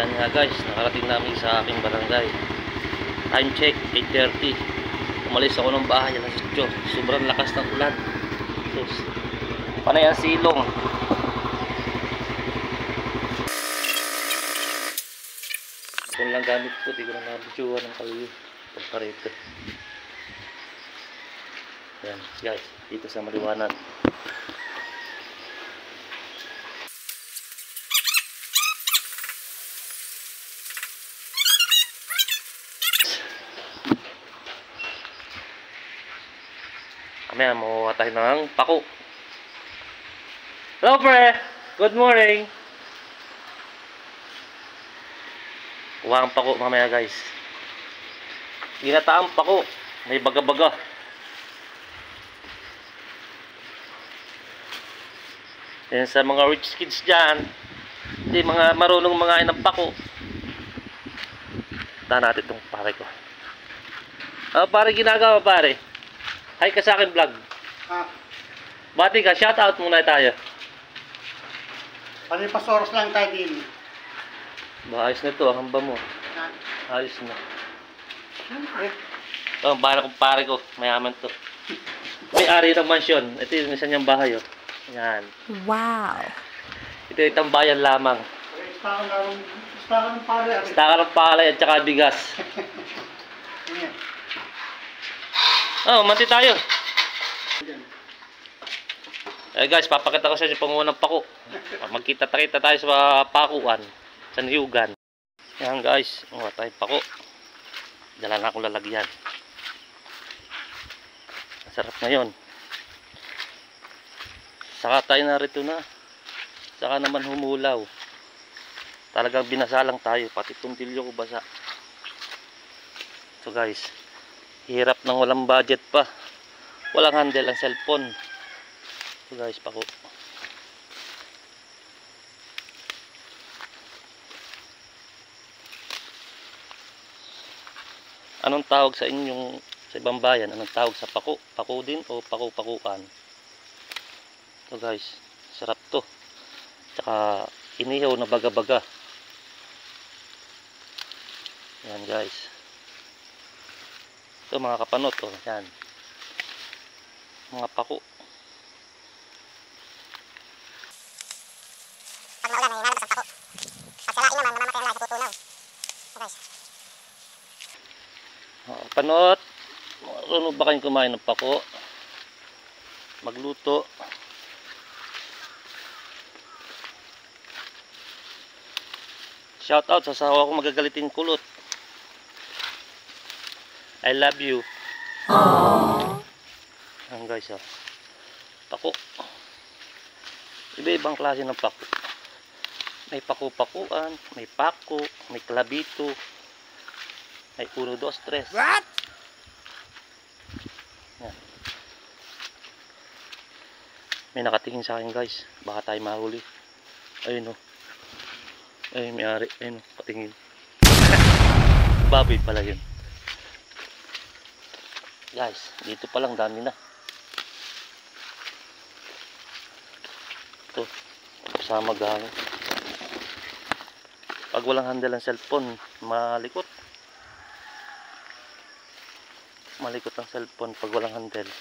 Yan nga guys, nakarating namin sa aking barangay. Time check, 8:30. Umalis ako ng bahay, alas 8. Sobrang lakas ng ulan. Sus. Panay ang silong. Kung lang gamit ko, di ko na nabidyoan ng kaliyo. Pagparito. Yan guys, dito sa maliwanag. Kami makuha tayo ng pako. Hello pre! Good morning! Kuha ang pako mamaya guys. Ginataang pako. May baga-baga. Yan sa mga rich kids dyan. Hindi mga marunong mga ng pako. Tahan natin itong pare ko. Pare, ginagawa pare. Hi ka sa akin vlog. Bati ka, shout out muna tayo. Palipas oras lang tayo din. Ayos na ito, ang hamba mo. Ayos na. Siyempre. Ito, ang bahay kong pare ko. Mayaman to. May-ari ng mansyon. Ito yung isa niyang bahay. Oh. Yan. Wow. Ito yung tambayan lamang. Istaka ng pare. Istaka ng palay at saka bigas. Oh, manti tayo. Eh guys, papakita ko sa inyo pangunang pako. Magkita-kita tayo sa pakuan, sa niyugan. Yan guys, mga tayo pako. Dala na akong lalagyan. Masarap na yun. Saka tayo narito na. Saka naman humulaw. Talagang binasa lang tayo, pati tuntilyo ko basa. So guys, hirap nang walang budget pa. Walang handle ang cellphone. So guys, pako. Anong tawag sa inyong sa ibang bayan? Anong tawag sa pako? Pako din o pako-pakuan? So guys, sarap to. Tsaka inihaw na baga-baga. Yan guys. Ito mga kapanot, oh, yan. Mga pako. Pag naulan, may nalabas ang pako. Pag salain naman, mamamatay ang lahat sa tutunaw. Guys. Mga kapanot, marunong ba kayong kumain ng pako? Magluto. Shout out sa asawa ko magagalitin kulot. I love you. Aww. Ayan guys, oh. Pako. Iba-ibang klase ng pako. May pako-pakuan, may pako, may klabito, may 1, 2, 3. What? Yan. May nakatingin sa akin guys. Baka tayo mahuli. Ayun oh. Ay, may-ari. Ayun oh, patingin. Baboy pala yun. Guys, dito pa lang dami na. Ito, sama gano'n. Pag walang handle ang cellphone, malikot. Malikot ang cellphone pag walang handle.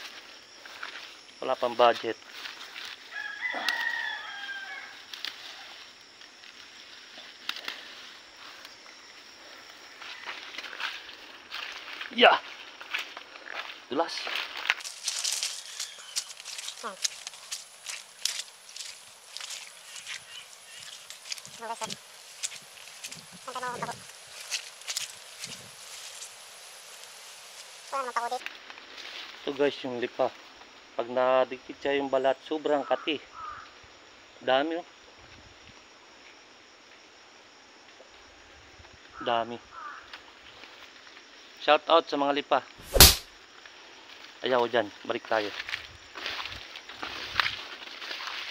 Wala pang budget. Yeah! Dulas. Ito guys yung lipa. Pag nadikit siya yung balat, sobrang kati. Dami oh. Dami. Shout out sa mga lipa. Ayaw dyan, balik tayo.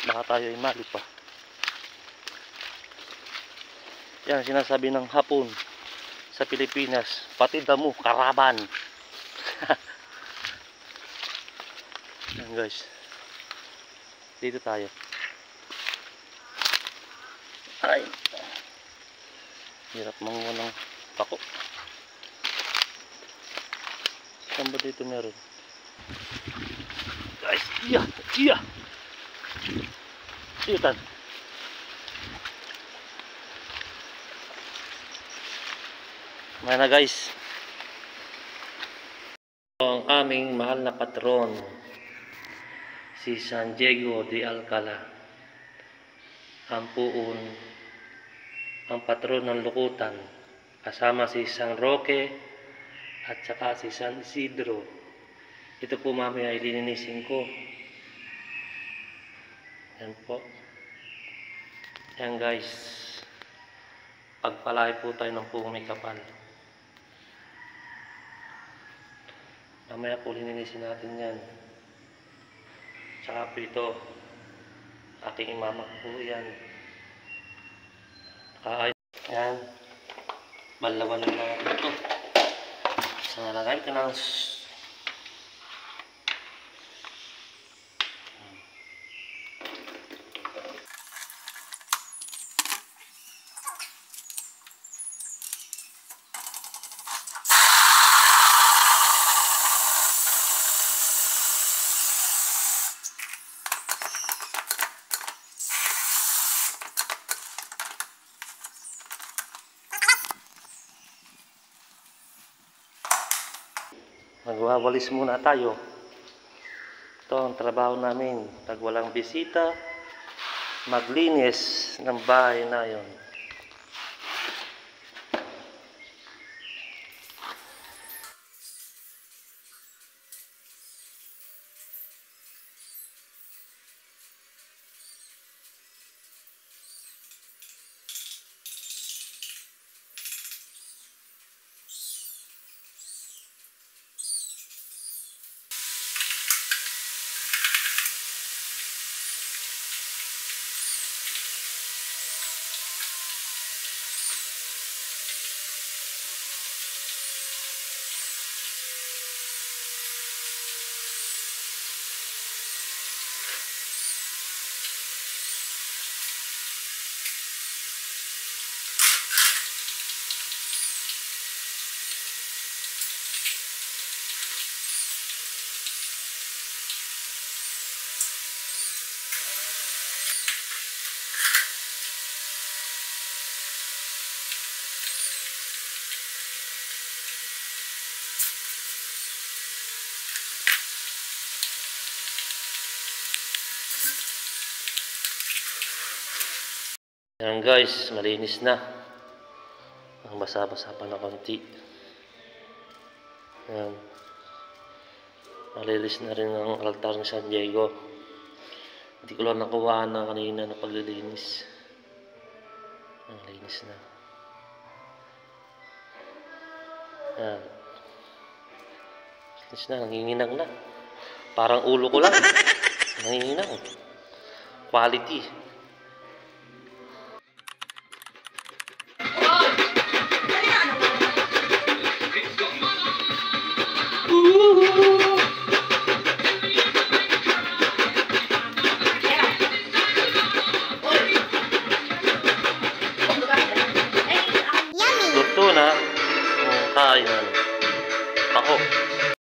Baka tayo ay mali pa. Yan sinasabi ng hapon sa Pilipinas, pati damo, karaban. Yan guys. Dito tayo. Ay. Hirap manguha ng pako. Saan ba dito meron? Guys, iya! Itan. May na guys. Ang aming mahal na patron, si San Diego de Alcala, ang puon, ang patron ng Lukutan, kasama si San Roque at saka si San Isidro. Ito po mamaya ililinisin ko. Yan po. Yan guys, pagpalay po tayo ng puong may kapal. Mamaya po lininisin natin yan. Tsaka po ito, aking imamak po yan. Nakaayos. Yan. Balawan na natin ito. So nalagay ko ng magwawalis muna tayo. Ito ang trabaho namin. Pag walang bisita, maglinis ng bahay na yon. Yan guys, malinis na. Ang basa-basa pa na konti. Yan. Malinis na rin ang altar ni San Diego. Hindi ko lang nakuha na kanina na paglilinis. Ang linis na. Yan. Linis na, nanginginang na. Parang ulo ko lang. Nanginginang. Quality. Woohoo!